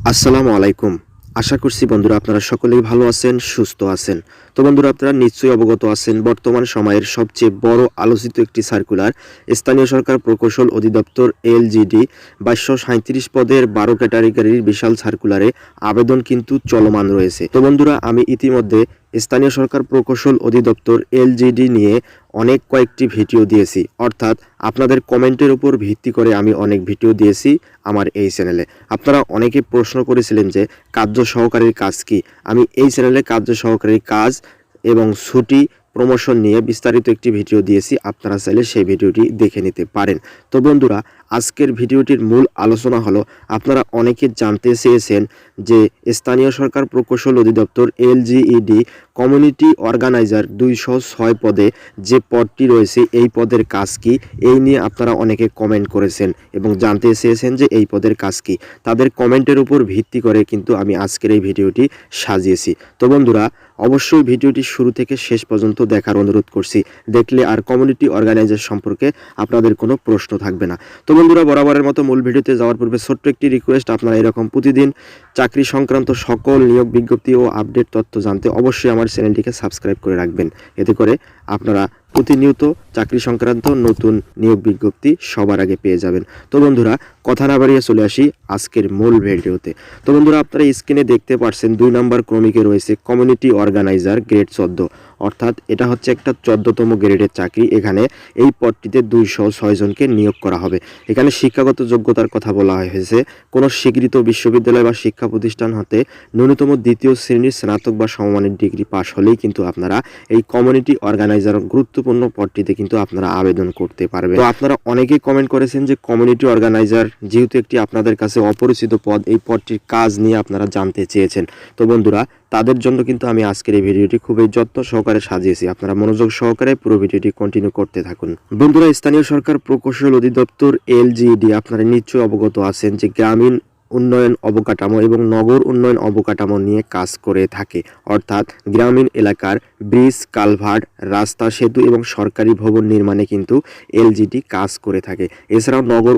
আসসালামু আলাইকুম। আশা করছি বন্ধুরা আপনারা সকলেই ভালো আছেন, সুস্থ আছেন। তো বন্ধুরা আপনারা নিশ্চয়ই অবগত আছেন বর্তমান সময়ের সবচেয়ে বড় আলোচিত একটি সার্কুলার স্থানীয় সরকার প্রকৌশল অধিদপ্তর এলজিডি 2237 পদের 12 ক্যাটাগরির বিশাল সার্কুলারে আবেদন কিন্তু চলমান রয়েছে। তো বন্ধুরা আমি ইতিমধ্যে স্থানীয় সরকার প্রকৌশল অধিদপ্তর এলজিডি নিয়ে অনেক কয়েকটি ভিডিও দিয়েছি, অর্থাৎ আপনাদের কমেন্টের উপর ভিত্তি করে আমি অনেক ভিডিও দিয়েছি আমার এই চ্যানেলে। আপনারা অনেকে প্রশ্ন করেছিলেন যে কার্য সহকারীর কাজ কি। আমি এই চ্যানেলে কার্য সহকারীর কাজ এবং ছুটি প্রমোশন নিয়ে বিস্তারিত একটি ভিডিও দিয়েছি, আপনারা চাইলে সেই ভিডিওটি দেখে নিতে পারেন। তো বন্ধুরা আজকের ভিডিওটির মূল আলোচনা হলো, আপনারা অনেকে জানতে চেয়েছেন যে স্থানীয় সরকার প্রকৌশল অধিদপ্তর এলজিইডি কমিউনিটি অর্গানাইজার 206 পদে যে পদটি রয়েছে এই পদের কাজ কি, এই নিয়ে আপনারা অনেকে কমেন্ট করেছেন এবং জানতে চেয়েছেন যে এই পদের কাজ কি। তাদের কমেন্টের উপর ভিত্তি করে কিন্তু আমি আজকের এই ভিডিওটি সাজিয়েছি। তো বন্ধুরা অবশ্যই ভিডিওটি শুরু থেকে শেষ পর্যন্ত দেখার অনুরোধ করছি, দেখলে আর কমিউনিটি অর্গানাইজার সম্পর্কে আপনাদের কোনো প্রশ্ন থাকবে না। তো বন্ধুরা বরাবরের মতো মূল ভিডিওতে যাওয়ার পূর্বে ছোট্ট একটি রিকোয়েস্ট, আপনারা এরকম প্রতিদিন চাকরি সংক্রান্ত সকল নিয়োগ বিজ্ঞপ্তি ও আপডেট তথ্য জানতে অবশ্যই আমার চ্যানেলটিকে সাবস্ক্রাইব করে রাখবেন। এতে করে আপনারা প্রতিনিয়ত চাকরি সংক্রান্ত নতুন নিয়োগ বিজ্ঞপ্তি সবার আগে পেয়ে যাবেন। তো বন্ধুরা কথা না বাড়িয়ে চলে আসি আজকের মূল ভিডিওতে। তো বন্ধুরা আপনারা স্ক্রিনে দেখতে পাচ্ছেন 2 নম্বর ক্রমিকে রয়েছে কমিউনিটি অর্গানাইজার গ্রেড 14, অর্থাৎ এটা হচ্ছে একটা 14তম গ্রেডের চাকরি। এখানে এই পদটিতে 206 জনকে নিয়োগ করা হবে। এখানে শিক্ষাগত যোগ্যতার কথা বলা হয়েছে, কোনো স্বীকৃত বিশ্ববিদ্যালয় বা শিক্ষা প্রতিষ্ঠান হতে ন্যূনতম 2য় শ্রেণীর স্নাতক বা সমমানের ডিগ্রি পাশ হলেই কিন্তু আপনারা এই কমিউনিটি অর্গানাইজার গুরুত্বপূর্ণ পদটিতে কিন্তু আপনারা আবেদন করতে পারবেন। তো আপনারা অনেকেই কমেন্ট করেছেন যে কমিউনিটি অর্গানাইজার যেহেতু একটি আপনাদের কাছে অপরিচিত পদ, এই পদটির কাজ নিয়ে আপনারা জানতে চেয়েছেন। তো বন্ধুরা তাদের জন্য কিন্তু আমি আজকের এই ভিডিওটি খুবই যত্ন সহকারে সাজিয়েছি, আপনারা মনোযোগ সহকারে পুরো ভিডিওটি কন্টিনিউ করতে থাকুন। বন্ধুরা স্থানীয় সরকার প্রকৌশল অধিদপ্তর এলজিইডি আপনারা নিশ্চয়ই অবগত আছেন যে গ্রামীণ উন্নয়ন অবকাঠামো এবং নগর উন্নয়ন অবকাঠামো নিয়ে কাজ করে থাকে, অর্থাৎ গ্রামীণ এলাকার ব্রিজ, কালভার্ট, রাস্তা, সেতু এবং সরকারি ভবন নির্মাণে কিন্তু এলজিইডি কাজ করে থাকে। এছাড়াও নগর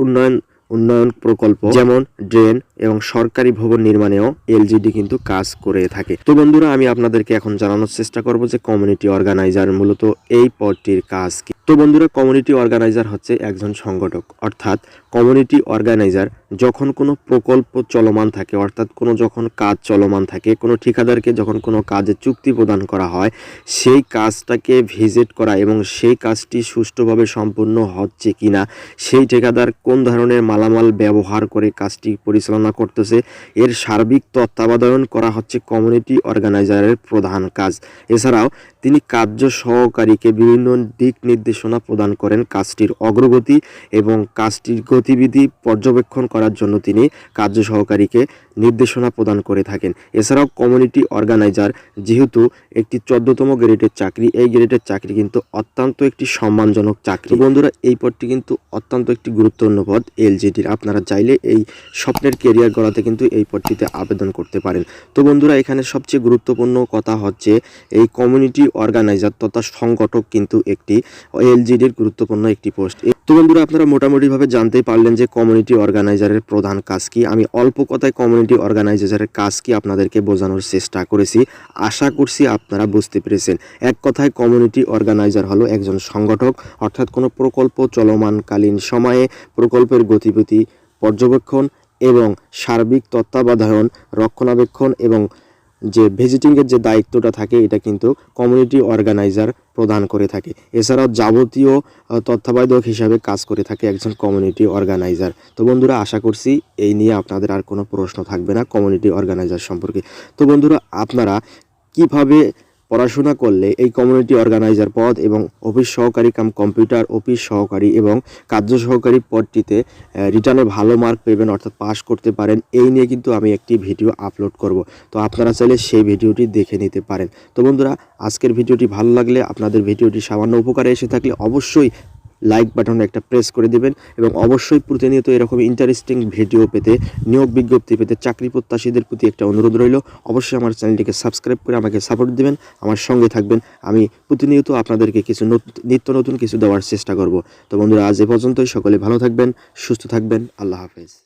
উন্নয়ন প্রকল্প যেমন ড্রেন এবং সরকারি ভবন নির্মাণেও এলজিইডি কিন্তু কাজ করে থাকে। তো বন্ধুরা আমি আপনাদেরকে এখন জানানোর চেষ্টা করব যে কমিউনিটি অর্গানাইজার মূলত এই পদটির কাজ কি। তো বন্ধুরা কমিউনিটি অর্গানাইজার হচ্ছে একজন সংগঠক, অর্থাৎ কমিউনিটি অর্গানাইজার যখন কোনো প্রকল্প চলমান থাকে, অর্থাৎ যখন কাজ চলমান থাকে, কোনো ঠিকাদারকে যখন কোনো কাজে চুক্তি প্রদান করা হয়, সেই কাজটাকে ভিজিট করা এবং সেই কাজটি সুষ্ঠুভাবে সম্পূর্ণ হচ্ছে কিনা, সেই ঠিকাদার কোন ধরনের মালামাল ব্যবহার করে কাজটি পরিচালনা করতেছে, এর সার্বিক তত্ত্বাবধান করা হচ্ছে কমিউনিটি অর্গানাইজারের প্রধান কাজ। এছাড়াও তিনি কার্য সহকারীকে বিভিন্ন দিক নির্দেশনা প্রদান করেন কাজটির অগ্রগতি এবং কাজটির গতিবিধি পর্যবেক্ষণ করার জন্য তিনি কার্য সহকারীকে নির্দেশনা প্রদান করে থাকেন। এছাড়াও কমিউনিটি অর্গানাইজার যেহেতু একটি 14তম গ্রেডের চাকরি, এই গ্রেডের চাকরি কিন্তু অত্যন্ত একটি সম্মানজনক চাকরি। বন্ধুরা এই পদটি কিন্তু অত্যন্ত একটি গুরুত্বপূর্ণ পদ এলজিইডির, আপনারা চাইলে এই স্বপ্নের কেরিয়ার গড়াতে কিন্তু এই পদটিতে আবেদন করতে পারেন। তো বন্ধুরা এখানে সবচেয়ে গুরুত্বপূর্ণ কথা হচ্ছে এই কমিউনিটি অর্গানাইজার তথা সংগঠক কিন্তু একটি এলজিইডির গুরুত্বপূর্ণ একটি পোস্ট। তো বন্ধুরা আপনারা মোটামুটিভাবে জানতেই পারলেন যে কমিউনিটি অর্গানাইজারের প্রধান কাজ কি। আমি অল্প কথায় কমিউনিটি অর্গানাইজারের কাজ কি আপনাদেরকে বোঝানোর চেষ্টা করেছি, আশা করছি আপনারা বুঝতে পেরেছেন। এক কথায় কমিউনিটি অর্গানাইজার হলো একজন সংগঠক, অর্থাৎ কোনো প্রকল্প চলমানকালীন সময়ে প্রকল্পের গতিবিধি পর্যবেক্ষণ এবং সার্বিক তত্ত্বাবধান, রক্ষণাবেক্ষণ এবং যে ভিজিটিংয়ের যে দায়িত্বটা থাকে এটা কিন্তু কমিউনিটি অর্গানাইজার প্রদান করে থাকে। এছাড়াও যাবতীয় তত্ত্বাবধায়ক হিসাবে কাজ করে থাকে একজন কমিউনিটি অর্গানাইজার। তো বন্ধুরা আশা করছি এই নিয়ে আপনাদের আর কোনো প্রশ্ন থাকবে না কমিউনিটি অর্গানাইজার সম্পর্কে। তো বন্ধুরা আপনারা কিভাবে পড়াশোনা করলে এই কমিউনিটি অর্গানাইজার পদ এবং অফিস সহকারী কম্পিউটার অফিস সহকারী এবং কার্য সহকারী পদটিতে রিটার্নে ভালো মার্ক পেবেন, অর্থাৎ পাস করতে পারেন, এই নিয়ে কিন্তু আমি একটি ভিডিও আপলোড করব। তো আপনারা চাইলে সেই ভিডিওটি দেখে নিতে পারেন। তো বন্ধুরা আজকের ভিডিওটি ভালো লাগলে, আপনাদের ভিডিওটি সামান্য উপকারে এসে থাকলে অবশ্যই লাইক বাটনে একটা প্রেস করে দিবেন এবং অবশ্যই প্রতিনিয়ত এরকম ইন্টারেস্টিং ভিডিও পেতে, নিয়োগ বিজ্ঞপ্তি পেতে চাকরি প্রত্যাশীদের প্রতি একটা অনুরোধ রইল, অবশ্যই আমার চ্যানেলটিকে সাবস্ক্রাইব করে আমাকে সাপোর্ট দিবেন, আমার সঙ্গে থাকবেন। আমি প্রতিনিয়ত আপনাদেরকে কিছু নিত্য নতুন কিছু দেওয়ার চেষ্টা করব। তো বন্ধুরা আজ এ পর্যন্তই, সকলে ভালো থাকবেন, সুস্থ থাকবেন, আল্লাহ হাফেজ।